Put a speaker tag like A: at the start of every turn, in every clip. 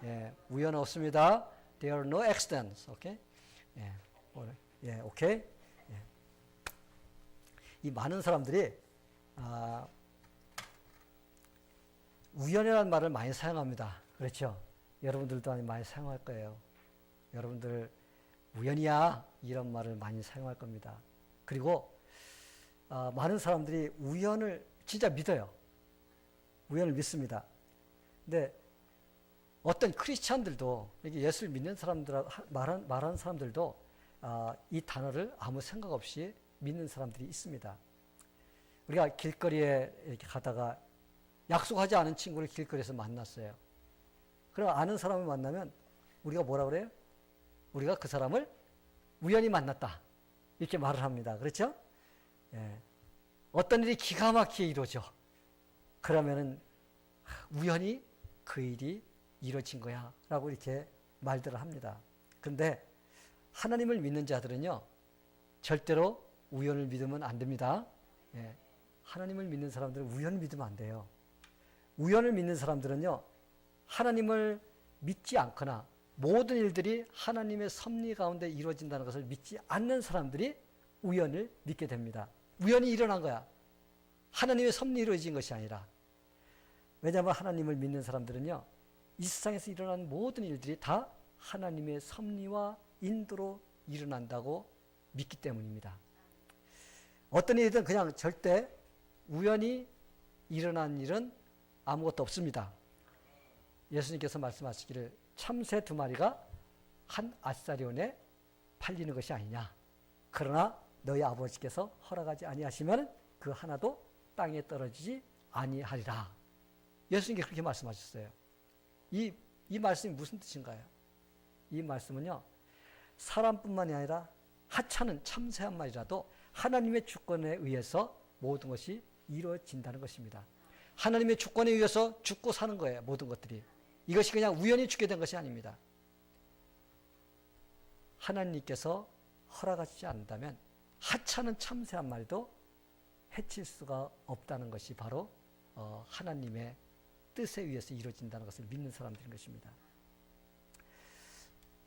A: 예, 우연 없습니다. There are no accidents. 오케이? 예, 예, 오케이? 예. 이 많은 사람들이 우연이라는 말을 많이 사용합니다. 그렇죠? 여러분들도 많이 사용할 거예요. 여러분들 우연이야 이런 말을 많이 사용할 겁니다. 그리고 많은 사람들이 우연을 진짜 믿어요. 우연을 믿습니다. 근데 어떤 크리스찬들도 예수를 믿는 사람들 말하는 사람들도 이 단어를 아무 생각 없이 믿는 사람들이 있습니다. 우리가 길거리에 이렇게 가다가 약속하지 않은 친구를 길거리에서 만났어요. 그럼 아는 사람을 만나면 우리가 뭐라 그래요? 우리가 그 사람을 우연히 만났다. 이렇게 말을 합니다. 그렇죠? 예. 어떤 일이 기가 막히게 이루어져. 그러면은 우연히 그 일이 이루어진 거야. 라고 이렇게 말들을 합니다. 그런데 하나님을 믿는 자들은요, 절대로 우연을 믿으면 안 됩니다. 예. 하나님을 믿는 사람들은 우연을 믿으면 안 돼요. 우연을 믿는 사람들은요, 하나님을 믿지 않거나 모든 일들이 하나님의 섭리 가운데 이루어진다는 것을 믿지 않는 사람들이 우연을 믿게 됩니다. 우연히 일어난 거야. 하나님의 섭리 이루어진 것이 아니라. 왜냐하면 하나님을 믿는 사람들은요, 이 세상에서 일어나는 모든 일들이 다 하나님의 섭리와 인도로 일어난다고 믿기 때문입니다. 어떤 일이든 그냥 절대 우연히 일어난 일은 아무것도 없습니다. 예수님께서 말씀하시기를 참새 2마리가 한 아사리온에 팔리는 것이 아니냐. 그러나 너희 아버지께서 허락하지 아니하시면 그 하나도 땅에 떨어지지 아니하리라. 예수님께서 그렇게 말씀하셨어요. 이 말씀이 무슨 뜻인가요? 이 말씀은요, 사람뿐만이 아니라 하찮은 참새 한 마리라도 하나님의 주권에 의해서 모든 것이 이루어진다는 것입니다. 하나님의 주권에 의해서 죽고 사는 거예요. 모든 것들이. 이것이 그냥 우연히 죽게 된 것이 아닙니다. 하나님께서 허락하시지 않는다면 하찮은 참새 한 마리도 해칠 수가 없다는 것이 바로 하나님의 뜻에 의해서 이루어진다는 것을 믿는 사람들인 것입니다.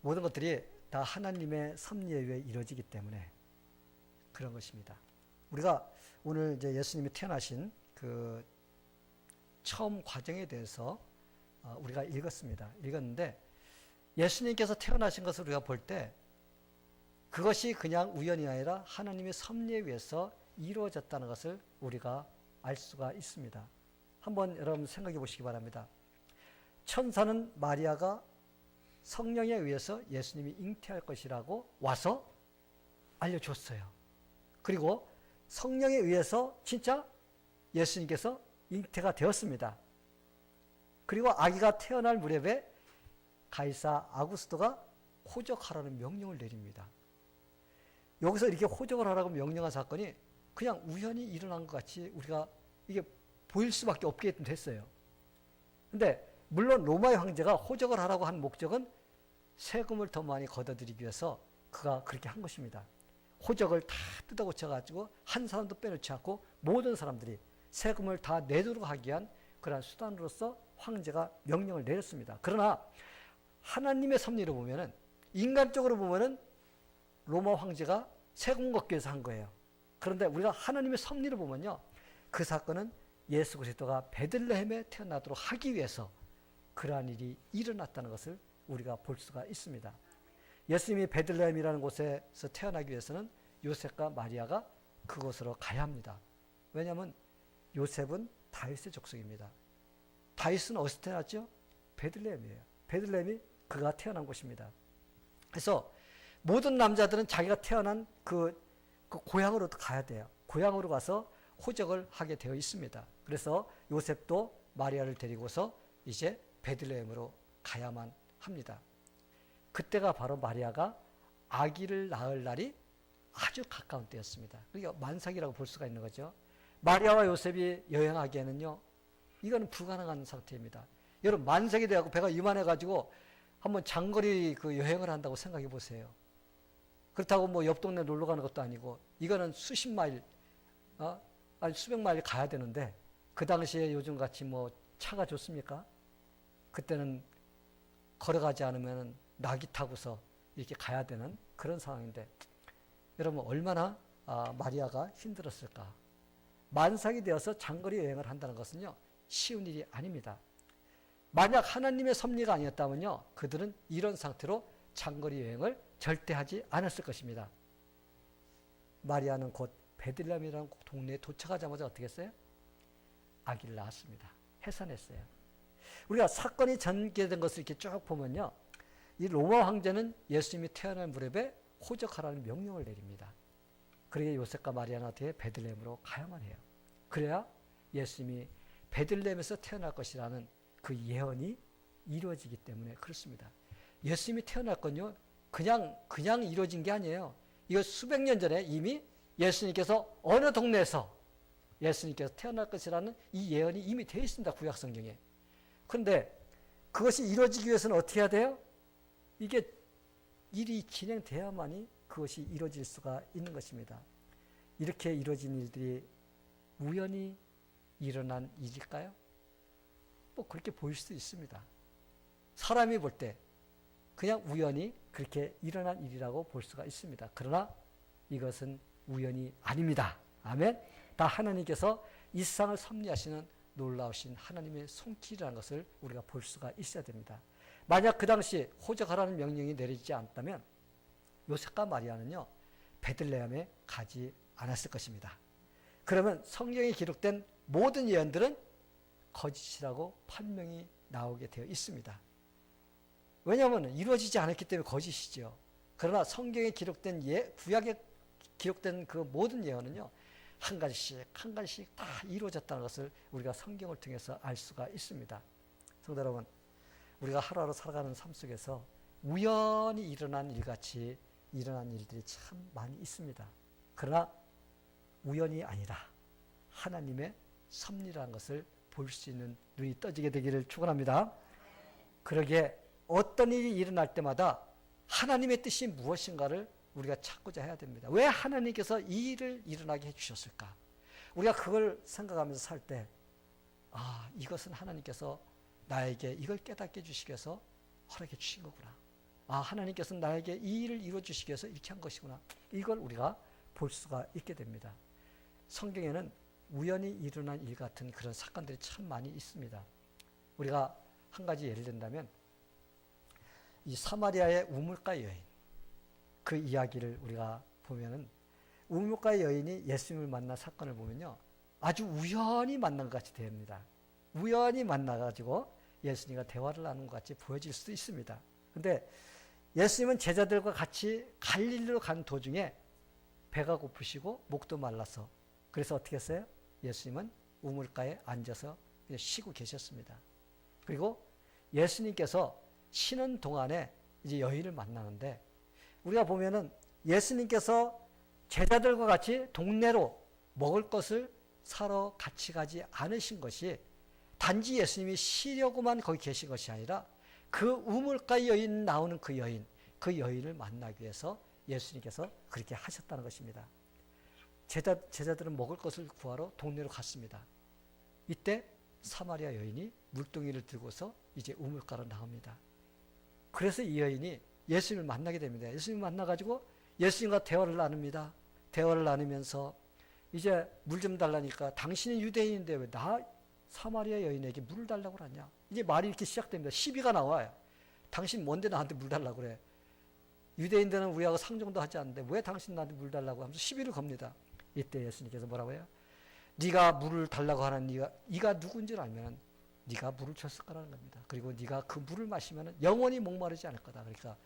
A: 모든 것들이 다 하나님의 섭리에 의해 이루어지기 때문에 그런 것입니다. 우리가 오늘 이제 예수님이 태어나신 그 처음 과정에 대해서 우리가 읽었는데 예수님께서 태어나신 것을 우리가 볼 때 그것이 그냥 우연이 아니라 하나님의 섭리에 의해서 이루어졌다는 것을 우리가 알 수가 있습니다. 한번 여러분 생각해 보시기 바랍니다. 천사는 마리아가 성령에 의해서 예수님이 잉태할 것이라고 와서 알려줬어요. 그리고 성령에 의해서 진짜 예수님께서 잉태가 되었습니다. 그리고 아기가 태어날 무렵에 가이사 아구스토가 호적하라는 명령을 내립니다. 여기서 이렇게 호적을 하라고 명령한 사건이 그냥 우연히 일어난 것 같이 우리가 이게 보일 수밖에 없게 됐어요. 근데 물론 로마의 황제가 호적을 하라고 한 목적은 세금을 더 많이 걷어들이기 위해서 그가 그렇게 한 것입니다. 호적을 다 뜯어고쳐가지고 한 사람도 빼놓지 않고 모든 사람들이 세금을 다 내도록 하기 위한 그러한 수단으로서 황제가 명령을 내렸습니다. 그러나 하나님의 섭리로 보면은, 인간적으로 보면은 로마 황제가 세금 걷기 위해서 한 거예요. 그런데 우리가 하나님의 섭리를 보면요, 그 사건은 예수 그리스도가 베들레헴에 태어나도록 하기 위해서 그러한 일이 일어났다는 것을 우리가 볼 수가 있습니다. 예수님이 베들레헴이라는 곳에서 태어나기 위해서는 요셉과 마리아가 그곳으로 가야 합니다. 왜냐하면 요셉은 다윗의 족속입니다. 다윗은 어디서 태어났죠? 베들레헴이에요. 베들레헴이 그가 태어난 곳입니다. 그래서 모든 남자들은 자기가 태어난 그 고향으로 가야 돼요. 고향으로 가서 호적을 하게 되어 있습니다. 그래서 요셉도 마리아를 데리고서 이제 베들레헴으로 가야만 합니다. 그때가 바로 마리아가 아기를 낳을 날이 아주 가까운 때였습니다. 그러니까 만삭이라고 볼 수가 있는 거죠. 마리아와 요셉이 여행하기에는요, 이거는 불가능한 상태입니다. 여러분, 만삭이 돼갖고 배가 이만해가지고 한번 장거리 그 여행을 한다고 생각해 보세요. 그렇다고 뭐 옆 동네 놀러 가는 것도 아니고, 이거는 수십 마일, 아니 수백 마일 가야 되는데, 그 당시에 요즘 같이 뭐 차가 좋습니까? 그때는 걸어가지 않으면 낙이 타고서 이렇게 가야 되는 그런 상황인데 여러분 얼마나 마리아가 힘들었을까. 만삭이 되어서 장거리 여행을 한다는 것은요 쉬운 일이 아닙니다. 만약 하나님의 섭리가 아니었다면요 그들은 이런 상태로 장거리 여행을 절대 하지 않았을 것입니다. 마리아는 곧 베들레헴이라는 동네에 도착하자마자 어떻게 했어요? 아기를 낳았습니다. 해산했어요. 우리가 사건이 전개된 것을 이렇게 쭉 보면요 이 로마 황제는 예수님이 태어날 무렵에 호적하라는 명령을 내립니다. 그러게 요셉과 마리아는 어떻게 베들레헴으로 가야만 해요. 그래야 예수님이 베들레헴에서 태어날 것이라는 그 예언이 이루어지기 때문에 그렇습니다. 예수님이 태어날 건요 그냥 이루어진 게 아니에요. 이거 수백 년 전에 이미 예수님께서 어느 동네에서 예수님께서 태어날 것이라는 이 예언이 이미 되어 있습니다. 구약 성경에. 그런데 그것이 이루어지기 위해서는 어떻게 해야 돼요? 이게 일이 진행돼야만이 그것이 이루어질 수가 있는 것입니다. 이렇게 이루어진 일들이 우연히 일어난 일일까요? 뭐 그렇게 보일 수도 있습니다. 사람이 볼 때 그냥 우연히 그렇게 일어난 일이라고 볼 수가 있습니다. 그러나 이것은 우연이 아닙니다. 아멘. 다 하나님께서 이 세상을 섭리하시는 놀라우신 하나님의 손길이라는 것을 우리가 볼 수가 있어야 됩니다. 만약 그 당시 호적하라는 명령이 내리지 않았다면 요셉과 마리아는요 베들레헴에 가지 않았을 것입니다. 그러면 성경에 기록된 모든 예언들은 거짓이라고 판명이 나오게 되어 있습니다. 왜냐하면 이루어지지 않았기 때문에 거짓이죠. 그러나 성경에 기록된 구약에 기록된 그 모든 예언은요 한 가지씩 다 이루어졌다는 것을 우리가 성경을 통해서 알 수가 있습니다. 성도 여러분, 우리가 하루하루 살아가는 삶 속에서 우연히 일어난 일같이 일어난 일들이 참 많이 있습니다. 그러나 우연이 아니라 하나님의 섭리라는 것을 볼 수 있는 눈이 떠지게 되기를 축원합니다. 그러기에 어떤 일이 일어날 때마다 하나님의 뜻이 무엇인가를 우리가 찾고자 해야 됩니다. 왜 하나님께서 이 일을 일어나게 해주셨을까? 우리가 그걸 생각하면서 살 때 이것은 하나님께서 나에게 이걸 깨닫게 해주시기 위해서 허락해 주신 거구나. 하나님께서는 나에게 이 일을 이루어 주시기 위해서 이렇게 한 것이구나. 이걸 우리가 볼 수가 있게 됩니다. 성경에는 우연히 일어난 일 같은 그런 사건들이 참 많이 있습니다. 우리가 한 가지 예를 든다면 이 사마리아의 우물가 여인 그 이야기를 우리가 보면은 우물가 여인이 예수님을 만난 사건을 보면요 아주 우연히 만난 것 같이 됩니다. 우연히 만나가지고 예수님과 대화를 하는 것 같이 보여질 수도 있습니다. 그런데 예수님은 제자들과 같이 갈릴리로 간 도중에 배가 고프시고 목도 말라서 그래서 어떻게 했어요? 예수님은 우물가에 앉아서 쉬고 계셨습니다. 그리고 예수님께서 쉬는 동안에 이제 여인을 만나는데 우리가 보면은 예수님께서 제자들과 같이 동네로 먹을 것을 사러 같이 가지 않으신 것이 단지 예수님이 쉬려고만 거기 계신 것이 아니라 그 우물가 여인 나오는 그 여인을 만나기 위해서 예수님께서 그렇게 하셨다는 것입니다. 제자들은 먹을 것을 구하러 동네로 갔습니다. 이때 사마리아 여인이 물동이를 들고서 이제 우물가로 나옵니다. 그래서 이 여인이 예수님을 만나게 됩니다. 예수님을 만나가지고 예수님과 대화를 나눕니다. 대화를 나누면서 이제 물 좀 달라니까 당신은 유대인인데 왜 나 사마리아 여인에게 물을 달라고 그러냐. 이제 말이 이렇게 시작됩니다. 시비가 나와요. 당신 뭔데 나한테 물 달라고 그래. 유대인들은 우리하고 상종도 하지 않는데 왜 당신 나한테 물 달라고 하면서 시비를 겁니다. 이때 예수님께서 뭐라고 해요? 네가 물을 달라고 하는 네가 누군지 알면 네가 물을 줬을 거라는 겁니다. 그리고 네가 그 물을 마시면 영원히 목마르지 않을 거다. 그러니까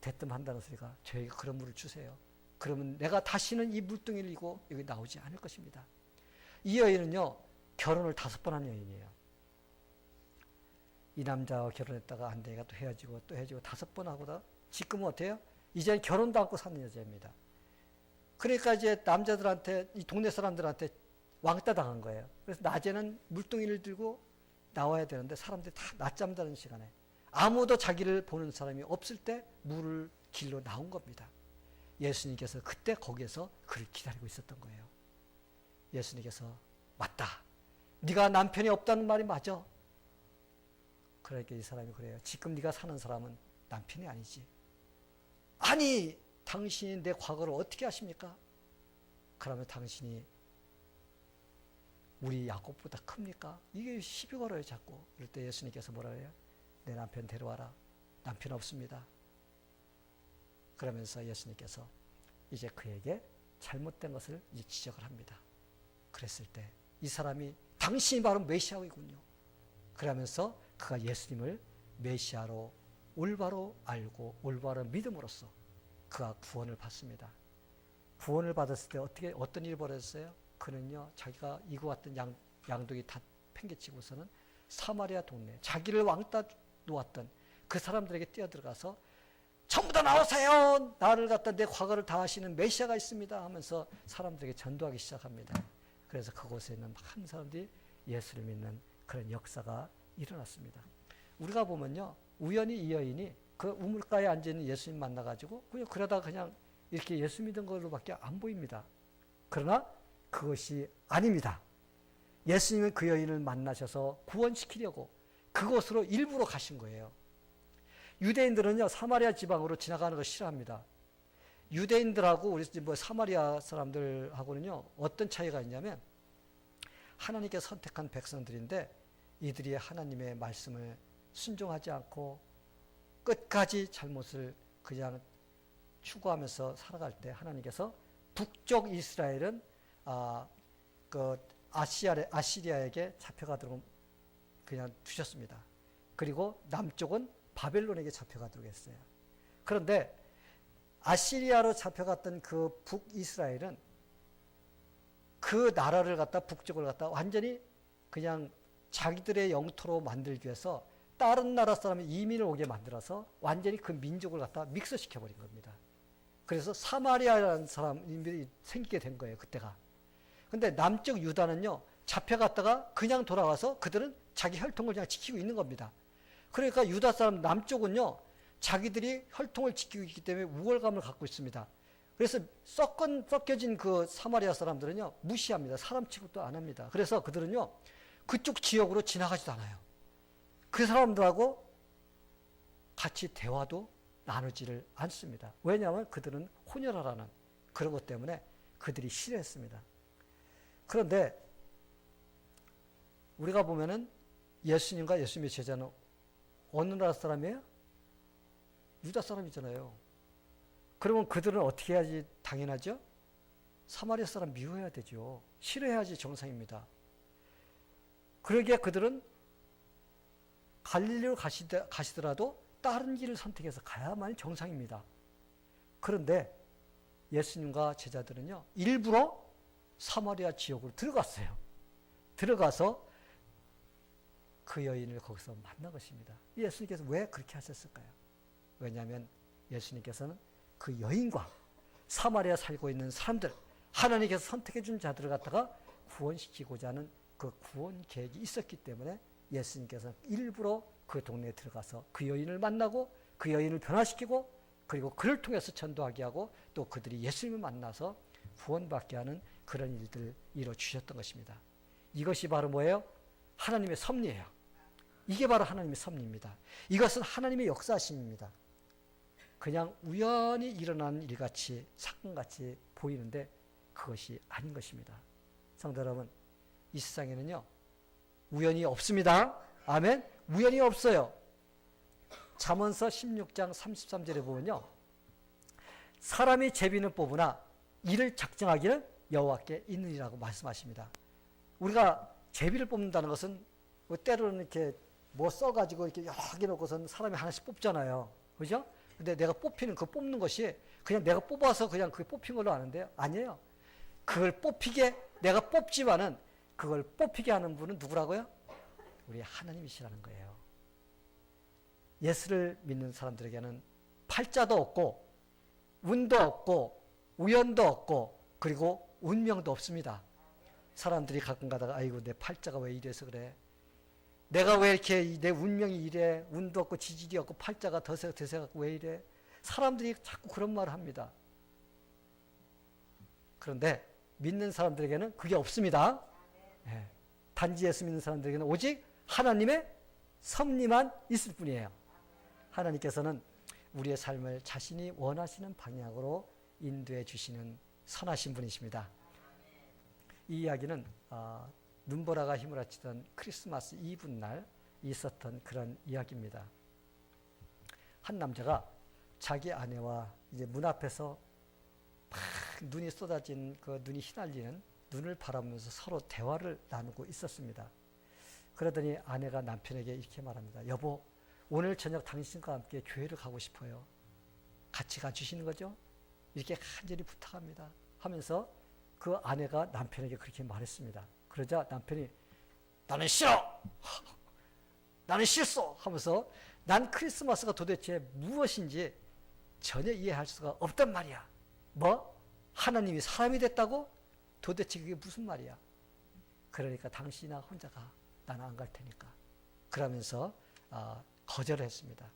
A: 대뜸한다는 소리가 저에게 그런 물을 주세요. 그러면 내가 다시는 이 물동이를 이고 여기 나오지 않을 것입니다. 이 여인은요 결혼을 5번 한 여인이에요. 이 남자와 결혼했다가 안 되니까 또 헤어지고 5번 하고다 지금은 어때요? 이제 결혼도 않고 사는 여자입니다. 그러니까 이제 남자들한테 이 동네 사람들한테 왕따 당한 거예요. 그래서 낮에는 물동이를 들고 나와야 되는데 사람들이 다 낮잠 자는 시간에 아무도 자기를 보는 사람이 없을 때 물을 길로 나온 겁니다. 예수님께서 그때 거기에서 그를 기다리고 있었던 거예요. 예수님께서 맞다. 네가 남편이 없다는 말이 맞아. 그러니까 이 사람이 그래요. 지금 네가 사는 사람은 남편이 아니지. 아니, 당신이 내 과거를 어떻게 아십니까? 그러면 당신이 우리 야곱보다 큽니까? 이게 시비 걸어요, 자꾸. 이럴 때 예수님께서 뭐라 해요? 내 남편 데려와라. 남편 없습니다. 그러면서 예수님께서 이제 그에게 잘못된 것을 이제 지적을 합니다. 그랬을 때 이 사람이 당신이 바로 메시아이군요. 그러면서 그가 예수님을 메시아로 올바로 알고 올바로 믿음으로써 그가 구원을 받습니다. 구원을 받았을 때 어떤 일이 벌어졌어요? 그는요, 자기가 이고 왔던 양동이 다 팽개치고서는 사마리아 동네, 자기를 왕따 놓았던 그 사람들에게 뛰어들어가서 전부 다 나오세요! 나를 갖다 내 과거를 다 아시는 메시아가 있습니다 하면서 사람들에게 전도하기 시작합니다. 그래서 그곳에 있는 많은 사람들이 예수를 믿는 그런 역사가 일어났습니다. 우리가 보면요, 우연히 이 여인이 그 우물가에 앉아있는 예수님 만나가지고 그러다가 그냥 이렇게 예수 믿은 걸로밖에 안 보입니다. 그러나 그것이 아닙니다. 예수님은 그 여인을 만나셔서 구원시키려고 그곳으로 일부러 가신 거예요. 유대인들은요, 사마리아 지방으로 지나가는 걸 싫어합니다. 유대인들하고 우리 뭐 사마리아 사람들하고는요, 어떤 차이가 있냐면 하나님께서 선택한 백성들인데 이들이 하나님의 말씀을 순종하지 않고 끝까지 잘못을 그냥 추구하면서 살아갈 때 하나님께서 북쪽 이스라엘은 아시리아에게 잡혀가도록 그냥 두셨습니다. 그리고 남쪽은 바벨론에게 잡혀가도록 했어요. 그런데 아시리아로 잡혀갔던 그 북이스라엘은 그 나라를 갖다 북쪽을 갖다 완전히 그냥 자기들의 영토로 만들기 위해서 다른 나라 사람이 이민을 오게 만들어서 완전히 그 민족을 갖다 믹스시켜버린 겁니다. 그래서 사마리아라는 사람이 생기게 된 거예요, 그때가. 근데 남쪽 유다는요, 잡혀갔다가 그냥 돌아와서 그들은 자기 혈통을 그냥 지키고 있는 겁니다. 그러니까 유다 사람 남쪽은요, 자기들이 혈통을 지키고 있기 때문에 우월감을 갖고 있습니다. 그래서 섞여진 그 사마리아 사람들은요, 무시합니다. 사람 취급도 안 합니다. 그래서 그들은요, 그쪽 지역으로 지나가지도 않아요. 그 사람들하고 같이 대화도 나누지를 않습니다. 왜냐하면 그들은 혼혈하라는 그런 것 때문에 그들이 싫어했습니다. 그런데 우리가 보면은 예수님과 예수님의 제자는 어느 나라 사람이에요? 유다 사람이잖아요. 그러면 그들은 어떻게 해야지 당연하죠? 사마리아 사람 미워해야 되죠. 싫어해야지 정상입니다. 그러기에 그들은 갈릴리로 가시더라도 다른 길을 선택해서 가야만이 정상입니다. 그런데 예수님과 제자들은요, 일부러 사마리아 지역으로 들어갔어요. 들어가서 그 여인을 거기서 만난 것입니다. 예수님께서 왜 그렇게 하셨을까요? 왜냐하면 예수님께서는 그 여인과 사마리아 살고 있는 사람들, 하나님께서 선택해 준 자들을 갖다가 구원시키고자 하는 그 구원 계획이 있었기 때문에 예수님께서는 일부러 그 동네에 들어가서 그 여인을 만나고 그 여인을 변화시키고 그리고 그를 통해서 전도하게 하고 또 그들이 예수님을 만나서 구원받게 하는 그런 일들을 이루어주셨던 것입니다. 이것이 바로 뭐예요? 하나님의 섭리예요. 이게 바로 하나님의 섭리입니다. 이것은 하나님의 역사심입니다. 그냥 우연히 일어나는 일같이 사건같이 보이는데 그것이 아닌 것입니다. 성도 여러분, 이 세상에는요, 우연이 없습니다. 아멘. 우연이 없어요. 잠언서 16장 33절에 보면요, 사람이 제비는 뽑으나 이를 작정하기는 여호와께 있느니라고 말씀하십니다. 우리가 제비를 뽑는다는 것은 뭐 때로는 이렇게 뭐 써가지고 이렇게 여러 개 놓고선 사람이 하나씩 뽑잖아요. 그죠? 근데 내가 뽑히는 그 뽑는 것이 그냥 내가 뽑아서 그냥 그게 뽑힌 걸로 아는데요. 아니에요. 그걸 뽑히게 내가 뽑지만은 그걸 뽑히게 하는 분은 누구라고요? 우리 하나님이시라는 거예요. 예수를 믿는 사람들에게는 팔자도 없고 운도 없고 우연도 없고 그리고 운명도 없습니다. 사람들이 가끔 가다가 아이고 내 팔자가 왜 이래서 그래, 내가 왜 이렇게 내 운명이 이래, 운도 없고 지질이 없고 팔자가 드세갖고 왜 이래, 사람들이 자꾸 그런 말을 합니다. 그런데 믿는 사람들에게는 그게 없습니다. 네. 단지 예수 믿는 사람들에게는 오직 하나님의 섭리만 있을 뿐이에요. 하나님께서는 우리의 삶을 자신이 원하시는 방향으로 인도해 주시는 선하신 분이십니다. 이 이야기는 눈보라가 휘몰아치던 크리스마스 이브날 있었던 그런 이야기입니다. 한 남자가 자기 아내와 이제 문 앞에서 막 눈이 쏟아진 그 눈이 휘날리는 눈을 바라보면서 서로 대화를 나누고 있었습니다. 그러더니 아내가 남편에게 이렇게 말합니다. 여보, 오늘 저녁 당신과 함께 교회를 가고 싶어요. 같이 가주시는 거죠? 이렇게 간절히 부탁합니다. 하면서 그 아내가 남편에게 그렇게 말했습니다. 그러자 남편이 나는 싫어! 나는 싫소! 하면서 난 크리스마스가 도대체 무엇인지 전혀 이해할 수가 없단 말이야. 뭐? 하나님이 사람이 됐다고? 도대체 그게 무슨 말이야? 그러니까 당신이나 혼자 가. 나는 안 갈 테니까. 그러면서 거절을 했습니다.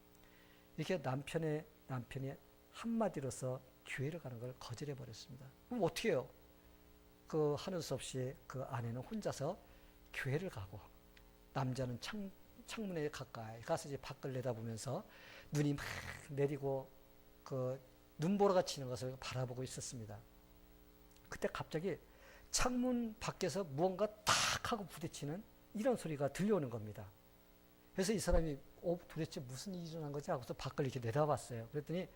A: 이렇게 남편이 한마디로서 교회를 가는 걸 거절해 버렸습니다. 그럼 어떻게 해요? 그 하는 수 없이 그 아내는 혼자서 교회를 가고 남자는 창문에 가까이 가서 이제 밖을 내다보면서 눈이 막 내리고 그 눈보라가 치는 것을 바라보고 있었습니다. 그때 갑자기 창문 밖에서 무언가 탁 하고 부딪히는 이런 소리가 들려오는 겁니다. 그래서 이 사람이 도대체 무슨 일이 일어난 거지 하고서 밖을 이렇게 내다봤어요. 그랬더니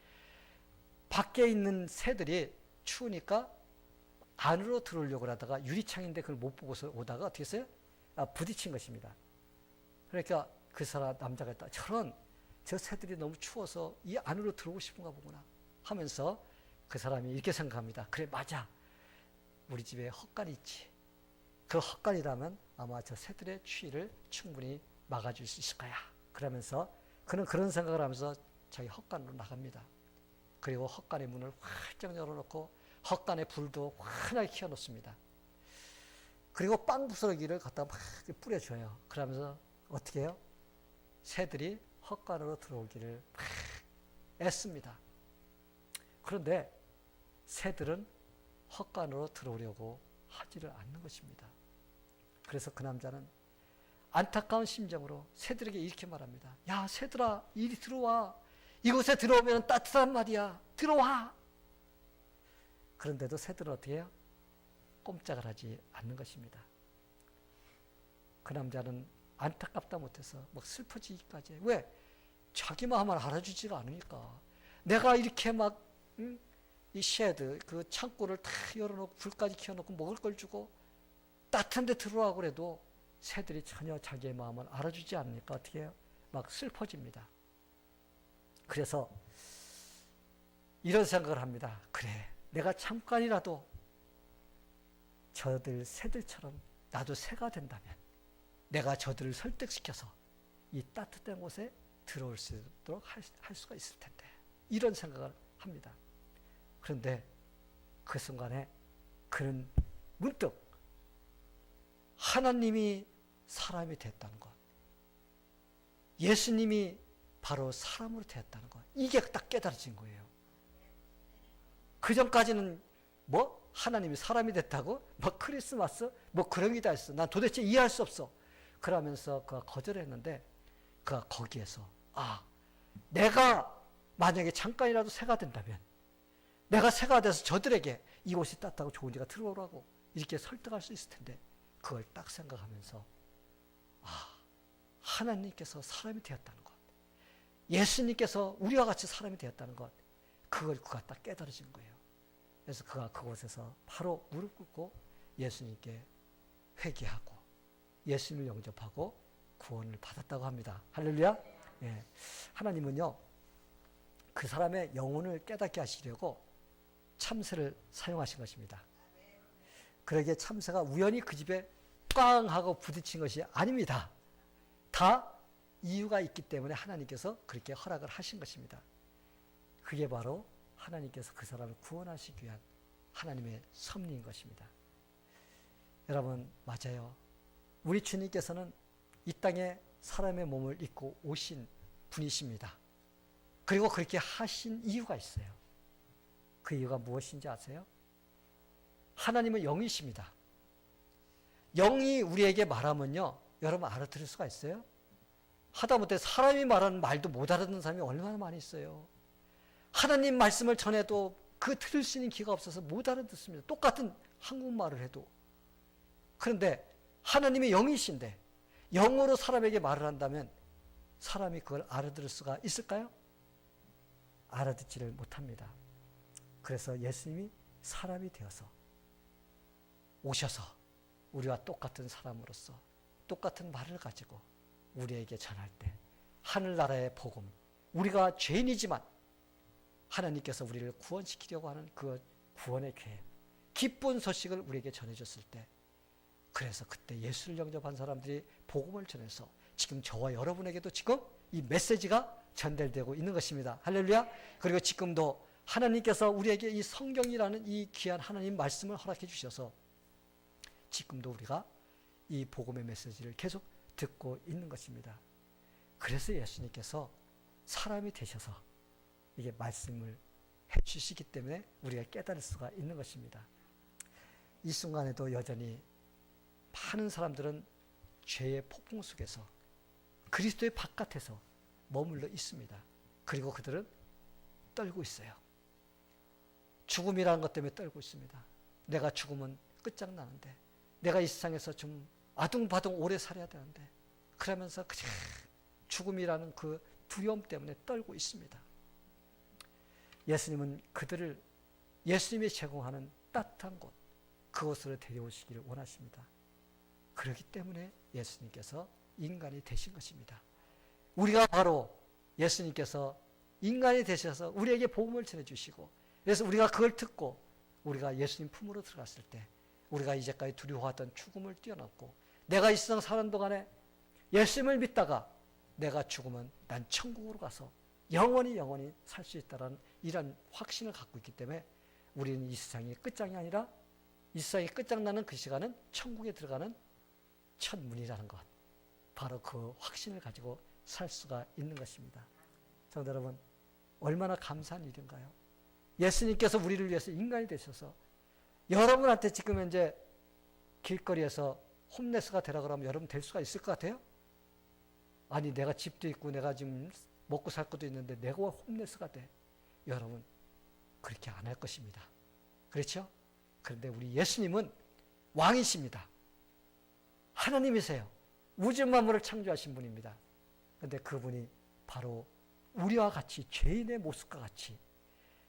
A: 밖에 있는 새들이 추우니까 안으로 들어오려고 하다가 유리창인데 그걸 못 보고서 오다가 어떻게 했어요? 부딪힌 것입니다. 그러니까 그 사람 남자가 했다. 저 새들이 너무 추워서 이 안으로 들어오고 싶은가 보구나 하면서 그 사람이 이렇게 생각합니다. 그래, 맞아. 우리 집에 헛간이 있지. 그 헛간이라면 아마 저 새들의 추위를 충분히 막아줄 수 있을 거야. 그러면서 그는 그런 생각을 하면서 자기 헛간으로 나갑니다. 그리고 헛간의 문을 활짝 열어놓고 헛간의 불도 환하게 켜놓습니다. 그리고 빵 부스러기를 갖다 막 뿌려줘요. 그러면서 어떻게 해요? 새들이 헛간으로 들어오기를 막 애씁니다. 그런데 새들은 헛간으로 들어오려고 하지를 않는 것입니다. 그래서 그 남자는 안타까운 심정으로 새들에게 이렇게 말합니다. 야, 새들아, 이리 들어와. 이곳에 들어오면 따뜻한 말이야. 들어와. 그런데도 새들은 어떻게 해요? 꼼짝을 하지 않는 것입니다. 그 남자는 안타깝다 못해서 막 슬퍼지기까지. 왜? 자기 마음을 알아주지가 않으니까. 내가 이렇게 막 이 쉐드, 그 창고를 다 열어놓고 불까지 켜놓고 먹을 걸 주고 따뜻한 데 들어와 그래도 새들이 전혀 자기의 마음을 알아주지 않으니까 어떻게 해요? 막 슬퍼집니다. 그래서 이런 생각을 합니다. 그래, 내가 잠깐이라도 저들 새들처럼 나도 새가 된다면 내가 저들을 설득시켜서 이 따뜻한 곳에 들어올 수 있도록 할 수가 있을 텐데, 이런 생각을 합니다. 그런데 그 순간에 그는 문득 하나님이 사람이 됐다는 것, 예수님이 바로 사람으로 되었다는 것, 이게 딱 깨달아진 거예요. 그 전까지는 뭐 하나님이 사람이 됐다고? 뭐 크리스마스? 뭐 그런 게 다 있어. 난 도대체 이해할 수 없어. 그러면서 그가 거절했는데 그가 거기에서 내가 만약에 잠깐이라도 새가 된다면 내가 새가 돼서 저들에게 이곳이 따뜻하고 좋은 데가 들어오라고 이렇게 설득할 수 있을 텐데, 그걸 딱 생각하면서 하나님께서 사람이 되었다는 것, 예수님께서 우리와 같이 사람이 되었다는 것, 그걸 그가 딱 깨달아진 거예요. 그래서 그가 그곳에서 바로 무릎 꿇고 예수님께 회개하고 예수님을 영접하고 구원을 받았다고 합니다. 할렐루야. 예. 하나님은요, 그 사람의 영혼을 깨닫게 하시려고 참새를 사용하신 것입니다. 그러기에 참새가 우연히 그 집에 꽝 하고 부딪힌 것이 아닙니다. 다 이유가 있기 때문에 하나님께서 그렇게 허락을 하신 것입니다. 그게 바로 하나님께서 그 사람을 구원하시기 위한 하나님의 섭리인 것입니다. 여러분, 맞아요. 우리 주님께서는 이 땅에 사람의 몸을 입고 오신 분이십니다. 그리고 그렇게 하신 이유가 있어요. 그 이유가 무엇인지 아세요? 하나님은 영이십니다. 영이 우리에게 말하면요, 여러분 알아들을 수가 있어요? 하다못해 사람이 말하는 말도 못 알아듣는 사람이 얼마나 많이 있어요. 하나님 말씀을 전해도 그 들을 수 있는 귀가 없어서 못 알아듣습니다. 똑같은 한국말을 해도. 그런데 하나님의 영이신데 영어로 사람에게 말을 한다면 사람이 그걸 알아들을 수가 있을까요? 알아듣지를 못합니다. 그래서 예수님이 사람이 되어서 오셔서 우리와 똑같은 사람으로서 똑같은 말을 가지고 우리에게 전할 때 하늘나라의 복음, 우리가 죄인이지만 하나님께서 우리를 구원시키려고 하는 그 구원의 계획, 기쁜 소식을 우리에게 전해줬을 때, 그래서 그때 예수를 영접한 사람들이 복음을 전해서 지금 저와 여러분에게도 지금 이 메시지가 전달되고 있는 것입니다. 할렐루야. 그리고 지금도 하나님께서 우리에게 이 성경이라는 이 귀한 하나님 말씀을 허락해 주셔서 지금도 우리가 이 복음의 메시지를 계속 듣고 있는 것입니다. 그래서 예수님께서 사람이 되셔서 이게 말씀을 해주시기 때문에 우리가 깨달을 수가 있는 것입니다. 이 순간에도 여전히 많은 사람들은 죄의 폭풍 속에서 그리스도의 바깥에서 머물러 있습니다. 그리고 그들은 떨고 있어요. 죽음이라는 것 때문에 떨고 있습니다. 내가 죽으면 끝장나는데, 내가 이 세상에서 좀 아둥바둥 오래 살아야 되는데, 그러면서 그냥 죽음이라는 그 두려움 때문에 떨고 있습니다. 예수님은 그들을 예수님이 제공하는 따뜻한 곳, 그곳으로 데려오시기를 원하십니다. 그렇기 때문에 예수님께서 인간이 되신 것입니다. 우리가 바로 예수님께서 인간이 되셔서 우리에게 복음을 전해주시고, 그래서 우리가 그걸 듣고 우리가 예수님 품으로 들어갔을 때 우리가 이제까지 두려워하던 죽음을 뛰어넘고, 내가 이 세상 사는 동안에 예수님을 믿다가 내가 죽으면 난 천국으로 가서 영원히 살 수 있다는 이런 확신을 갖고 있기 때문에 우리는 이 세상이 끝장이 아니라 이 세상이 끝장나는 그 시간은 천국에 들어가는 첫 문이라는 것, 바로 그 확신을 가지고 살 수가 있는 것입니다. 성도 여러분, 얼마나 감사한 일인가요? 예수님께서 우리를 위해서 인간이 되셔서 여러분한테 지금 현재 길거리에서 홈레스가 되라 그러면 여러분 될 수가 있을 것 같아요? 아니, 내가 집도 있고 내가 지금 먹고 살 것도 있는데 내가 왜 홈레스가 돼? 여러분, 그렇게 안 할 것입니다. 그렇죠? 그런데 우리 예수님은 왕이십니다. 하나님이세요. 우주 만물을 창조하신 분입니다. 그런데 그분이 바로 우리와 같이 죄인의 모습과 같이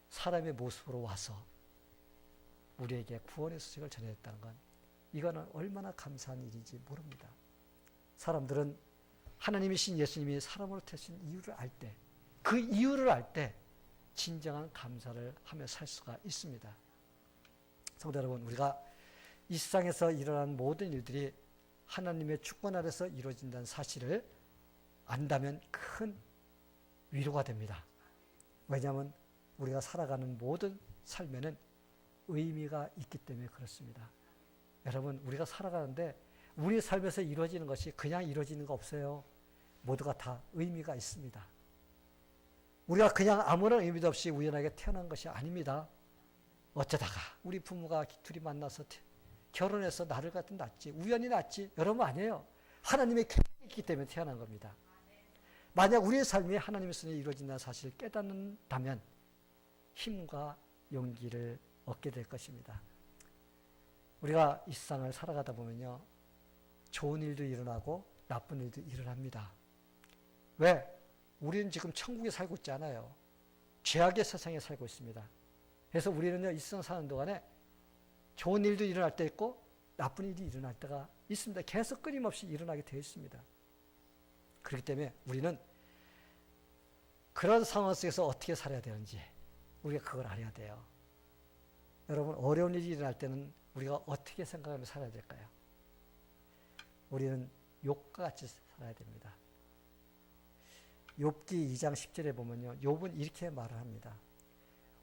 A: 사람의 모습으로 와서 우리에게 구원의 소식을 전해줬다는 건, 이거는 얼마나 감사한 일인지 모릅니다. 사람들은 하나님이신 예수님이 사람으로 태신 이유를 알 때, 그 이유를 알 때 진정한 감사를 하며 살 수가 있습니다. 성도 여러분, 우리가 이 세상에서 일어나는 모든 일들이 하나님의 주권 아래서 이루어진다는 사실을 안다면 큰 위로가 됩니다. 왜냐하면 우리가 살아가는 모든 삶에는 의미가 있기 때문에 그렇습니다. 여러분, 우리가 살아가는데 우리 삶에서 이루어지는 것이 그냥 이루어지는 거 없어요. 모두가 다 의미가 있습니다. 우리가 그냥 아무런 의미도 없이 우연하게 태어난 것이 아닙니다. 어쩌다가 우리 부모가 둘이 만나서 결혼해서 나를 갖다 낳지, 우연히 낳지, 여러분 아니에요. 하나님의 계획이 있기 때문에 태어난 겁니다. 만약 우리의 삶이 하나님의 손에 이루어진다는 사실을 깨닫는다면 힘과 용기를 얻게 될 것입니다. 우리가 이 세상을 살아가다 보면요, 좋은 일도 일어나고 나쁜 일도 일어납니다. 왜? 우리는 지금 천국에 살고 있지 않아요. 죄악의 세상에 살고 있습니다. 그래서 우리는요, 이 세상 사는 동안에 좋은 일도 일어날 때 있고 나쁜 일이 일어날 때가 있습니다. 계속 끊임없이 일어나게 되어 있습니다. 그렇기 때문에 우리는 그런 상황 속에서 어떻게 살아야 되는지 우리가 그걸 알아야 돼요. 여러분, 어려운 일이 일어날 때는 우리가 어떻게 생각하며 살아야 될까요? 우리는 욥과 같이 살아야 됩니다. 욥기 2장 10절에 보면요, 욥은 이렇게 말을 합니다.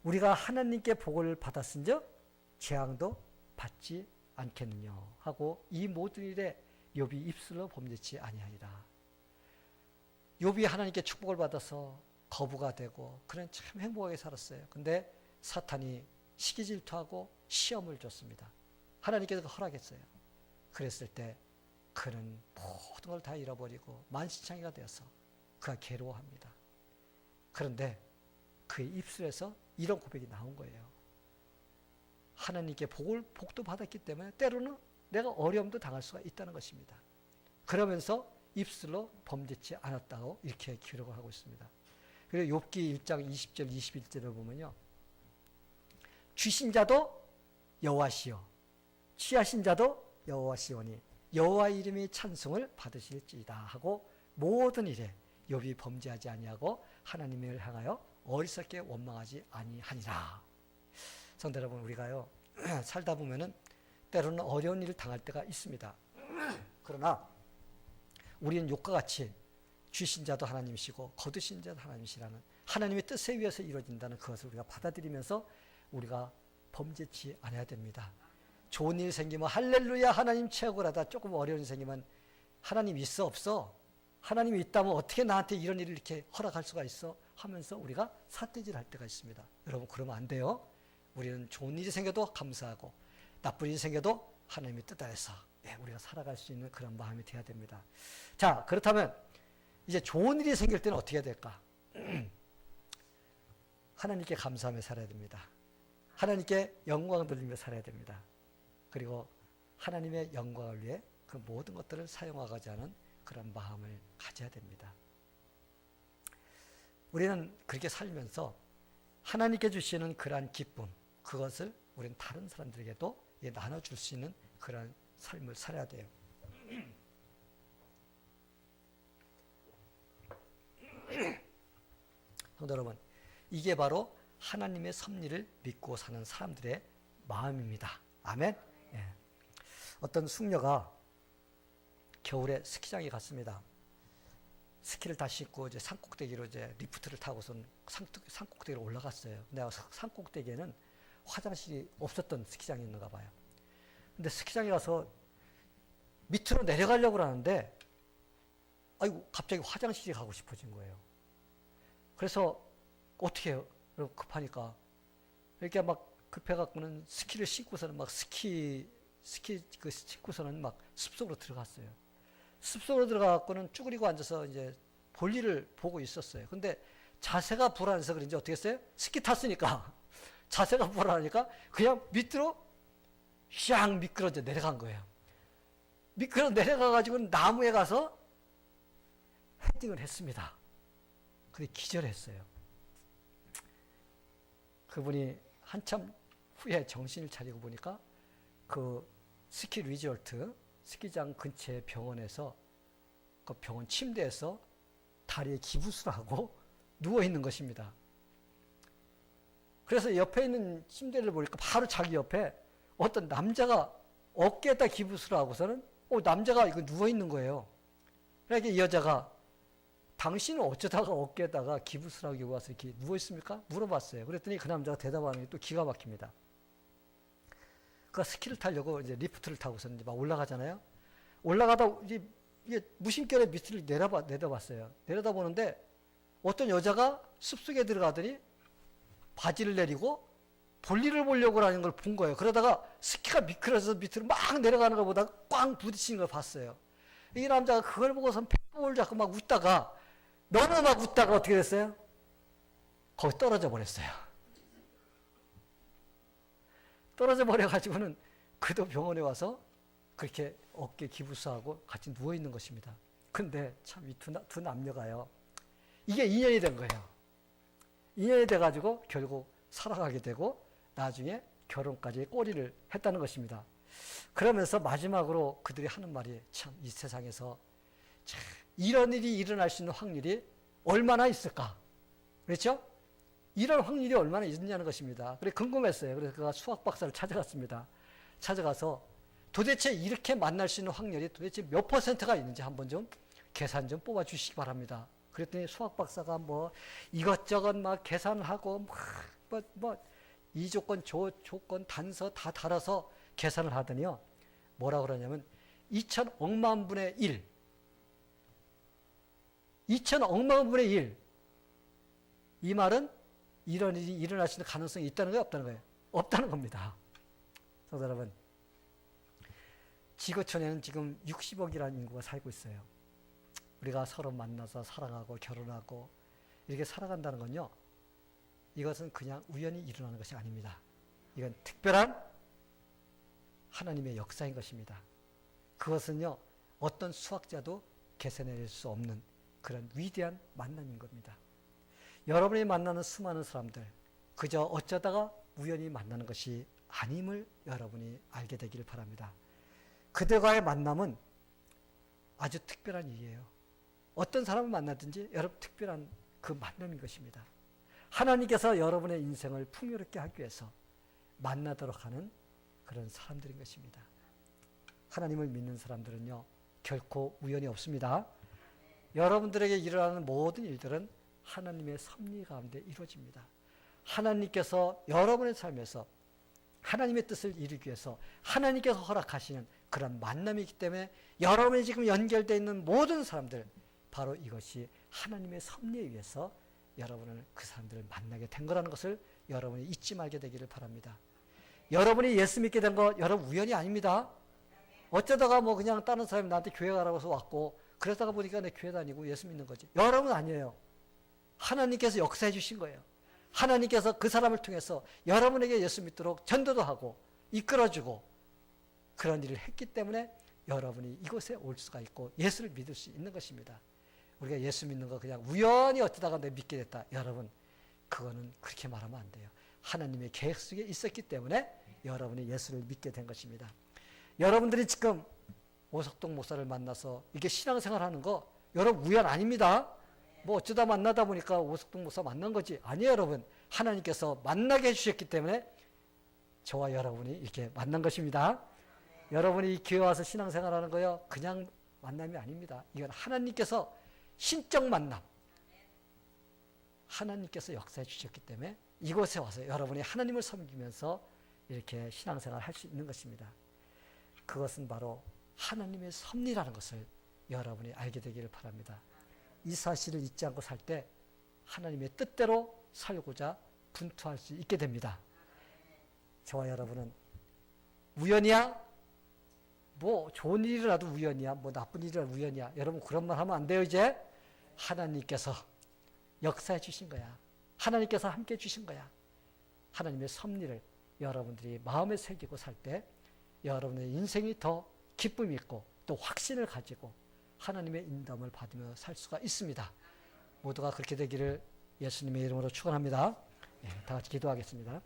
A: 우리가 하나님께 복을 받았은즉 재앙도 받지 않겠느냐 하고, 이 모든 일에 욥이 입술로 범죄치 아니하니라. 욥이 하나님께 축복을 받아서 거부가 되고 그런 참 행복하게 살았어요. 근데 사탄이 시기질투하고 시험을 줬습니다. 하나님께서 허락했어요. 그랬을 때 그는 모든 걸 다 잃어버리고 만신창이가 되어서 그가 괴로워합니다. 그런데 그의 입술에서 이런 고백이 나온 거예요. 하나님께 복도 받았기 때문에 때로는 내가 어려움도 당할 수가 있다는 것입니다. 그러면서 입술로 범죄치 않았다고 이렇게 기록을 하고 있습니다. 그리고 욥기 1장 20절 21절을 보면요. 주신 자도 여호와시요 취하신 자도 여호와시오니 여호와 이름이 찬송을 받으실지이다 하고 모든 일에 욥이 범죄하지 아니하고 하나님을 향하여 어리석게 원망하지 아니하니라. 성도 여러분, 우리가요 살다 보면은 때로는 어려운 일을 당할 때가 있습니다. 그러나 우리는 욥과 같이 주신 자도 하나님이시고 거두신 자도 하나님이시라는 하나님의 뜻에 의해서 이루어진다는 그것을 우리가 받아들이면서 우리가 범죄치 않아야 됩니다. 좋은 일 생기면 할렐루야 하나님 최고라다. 조금 어려운 일 생기면 하나님 있어 없어? 하나님이 있다면 어떻게 나한테 이런 일을 이렇게 허락할 수가 있어? 하면서 우리가 삿대질할 때가 있습니다. 여러분 그러면 안 돼요. 우리는 좋은 일이 생겨도 감사하고 나쁜 일이 생겨도 하나님의 뜻하에서 우리가 살아갈 수 있는 그런 마음이 되어야 됩니다. 자, 그렇다면 이제 좋은 일이 생길 때는 어떻게 해야 될까? 하나님께 감사하며 살아야 됩니다. 하나님께 영광 돌리며 살아야 됩니다. 그리고 하나님의 영광을 위해 그 모든 것들을 사용하고자 하는 그런 마음을 가져야 됩니다. 우리는 그렇게 살면서 하나님께 주시는 그러한 기쁨, 그것을 우리는 다른 사람들에게도 나눠줄 수 있는 그런 삶을 살아야 돼요. 성도 여러분, 이게 바로 하나님의 섭리를 믿고 사는 사람들의 마음입니다. 아멘. 예. 어떤 숙녀가 겨울에 스키장에 갔습니다. 스키를 다 신고 이제 산꼭대기로 이제 리프트를 타고선 산꼭대기로 올라갔어요. 근데 산꼭대기에는 화장실이 없었던 스키장이었는가 봐요. 근데 스키장에 가서 밑으로 내려가려고 하는데 아이고 갑자기 화장실이 가고 싶어진 거예요. 그래서 어떻게 해요? 급하니까 이렇게 막 급해갖고는 스키를 신고서는 막 스키 그 신고서는 막 숲속으로 들어갔어요. 숲속으로 들어가갖고는 쭈그리고 앉아서 이제 볼일을 보고 있었어요. 근데 자세가 불안해서 그런지 어떻게 했어요? 스키 탔으니까 자세가 불안하니까 그냥 밑으로 샥 미끄러져 내려간 거예요. 미끄러 내려가가지고 나무에 가서 헤딩을 했습니다. 근데 기절했어요. 그분이 한참 후에 정신을 차리고 보니까 그 스키 리조트 스키장 근처의 병원에서 그 병원 침대에서 다리에 기부스를 하고 누워 있는 것입니다. 그래서 옆에 있는 침대를 보니까 바로 자기 옆에 어떤 남자가 어깨에다 기부스를 하고서는 남자가 이거 누워 있는 거예요. 그러니까 이 여자가 당신은 어쩌다가 어깨에다가 기부스를 하고 와서 이렇게 누워 있습니까? 물어봤어요. 그랬더니 그 남자가 대답하는 게 또 기가 막힙니다. 그 스키를 타려고 이제 리프트를 타고서 이제 막 올라가잖아요. 올라가다 이게 무심결에 밑을 내려봤어요. 내려다보는데 어떤 여자가 숲속에 들어가더니 바지를 내리고 볼일을 보려고 하는 걸 본 거예요. 그러다가 스키가 미끄러져서 밑으로 막 내려가는 것보다 꽝 부딪히는 걸 봤어요. 이 남자가 그걸 보고서 폐를 잡고 막 웃다가 너무 막 웃다가 어떻게 됐어요? 거기 떨어져 버렸어요. 떨어져 버려가지고는 그도 병원에 와서 그렇게 어깨 기부스하고 같이 누워 있는 것입니다. 근데 참 이 두 남녀가요. 이게 인연이 된 거예요. 인연이 돼가지고 결국 살아가게 되고 나중에 결혼까지 꼬리를 했다는 것입니다. 그러면서 마지막으로 그들이 하는 말이 참 이 세상에서 참 이런 일이 일어날 수 있는 확률이 얼마나 있을까? 그렇죠? 이런 확률이 얼마나 있느냐는 것입니다. 그래 궁금했어요. 그래서 그가 수학 박사를 찾아갔습니다. 찾아가서 도대체 이렇게 만날 수 있는 확률이 도대체 몇 퍼센트가 있는지 한번 좀 계산 좀 뽑아 주시기 바랍니다. 그랬더니 수학 박사가 뭐 이것저것 막 계산을 하고 이 조건 저 조건 단서 다 달아서 계산을 하더니요. 뭐라 그러냐면 2,000억만 분의 1 2,000억만 분의 1 이 말은 이런 일이 일어날 수 있는 가능성이 있다는 거예요? 없다는 거예요? 없다는 겁니다. 성도 여러분, 지구촌에는 지금 60억이라는 인구가 살고 있어요. 우리가 서로 만나서 사랑하고 결혼하고 이렇게 살아간다는 건요, 이것은 그냥 우연히 일어나는 것이 아닙니다. 이건 특별한 하나님의 역사인 것입니다. 그것은요, 어떤 수학자도 계산해낼 수 없는 그런 위대한 만남인 겁니다. 여러분이 만나는 수많은 사람들, 그저 어쩌다가 우연히 만나는 것이 아님을 여러분이 알게 되기를 바랍니다. 그들과의 만남은 아주 특별한 일이에요. 어떤 사람을 만나든지 여러분 특별한 그 만남인 것입니다. 하나님께서 여러분의 인생을 풍요롭게 하기 위해서 만나도록 하는 그런 사람들인 것입니다. 하나님을 믿는 사람들은요, 결코 우연이 없습니다. 여러분들에게 일어나는 모든 일들은 하나님의 섭리 가운데 이루어집니다. 하나님께서 여러분의 삶에서 하나님의 뜻을 이루기 위해서 하나님께서 허락하시는 그런 만남이기 때문에 여러분이 지금 연결되어 있는 모든 사람들, 바로 이것이 하나님의 섭리에 의해서 여러분을 그 사람들을 만나게 된 거라는 것을 여러분이 잊지 말게 되기를 바랍니다. 여러분이 예수 믿게 된 거 여러분 우연이 아닙니다. 어쩌다가 뭐 그냥 다른 사람이 나한테 교회 가라고 해서 왔고 그러다가 보니까 내 교회 다니고 예수 믿는 거지. 여러분 아니에요. 하나님께서 역사해 주신 거예요. 하나님께서 그 사람을 통해서 여러분에게 예수 믿도록 전도도 하고 이끌어주고 그런 일을 했기 때문에 여러분이 이곳에 올 수가 있고 예수를 믿을 수 있는 것입니다. 우리가 예수 믿는 거 그냥 우연히 어쩌다가 내가 믿게 됐다. 여러분, 그거는 그렇게 말하면 안 돼요. 하나님의 계획 속에 있었기 때문에 여러분이 예수를 믿게 된 것입니다. 여러분들이 지금 오석동 목사를 만나서 이게 신앙생활 하는 거 여러분 우연 아닙니다. 뭐 어쩌다 만나다 보니까 오석동 목사 만난 거지. 아니에요, 여러분. 하나님께서 만나게 해주셨기 때문에 저와 여러분이 이렇게 만난 것입니다. 여러분이 이 교회 와서 신앙생활 하는 거요, 그냥 만남이 아닙니다. 이건 하나님께서 신적 만남, 하나님께서 역사해 주셨기 때문에 이곳에 와서 여러분이 하나님을 섬기면서 이렇게 신앙생활 할 수 있는 것입니다. 그것은 바로 하나님의 섭리라는 것을 여러분이 알게 되기를 바랍니다. 이 사실을 잊지 않고 살 때 하나님의 뜻대로 살고자 분투할 수 있게 됩니다. 저와 여러분은 우연이야? 뭐 좋은 일이라도 우연이야? 뭐 나쁜 일이라도 우연이야? 여러분 그런 말 하면 안 돼요. 이제 하나님께서 역사해 주신 거야. 하나님께서 함께 주신 거야. 하나님의 섭리를 여러분들이 마음에 새기고 살 때 여러분의 인생이 더 기쁨이 있고 또 확신을 가지고 하나님의 인도함을 받으며 살 수가 있습니다. 모두가 그렇게 되기를 예수님의 이름으로 축원합니다. 네, 다 같이 기도하겠습니다.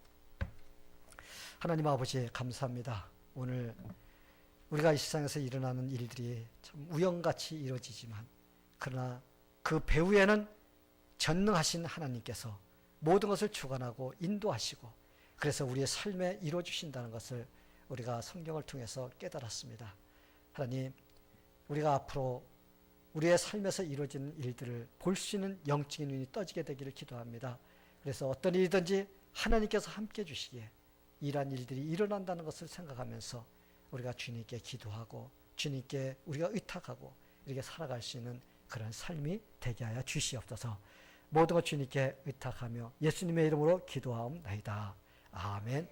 A: 하나님 아버지 감사합니다. 오늘 우리가 이 세상에서 일어나는 일들이 참 우연같이 이루어지지만 그러나 그 배후에는 전능하신 하나님께서 모든 것을 주관하고 인도하시고 그래서 우리의 삶에 이루어주신다는 것을 우리가 성경을 통해서 깨달았습니다. 하나님, 우리가 앞으로 우리의 삶에서 이루어지는 일들을 볼 수 있는 영적인 눈이 떠지게 되기를 기도합니다. 그래서 어떤 일이든지 하나님께서 함께 해주시기에 이러한 일들이 일어난다는 것을 생각하면서 우리가 주님께 기도하고 주님께 우리가 의탁하고 이렇게 살아갈 수 있는 그런 삶이 되게 하여 주시옵소서. 모든 것 주님께 의탁하며 예수님의 이름으로 기도하옵나이다. 아멘.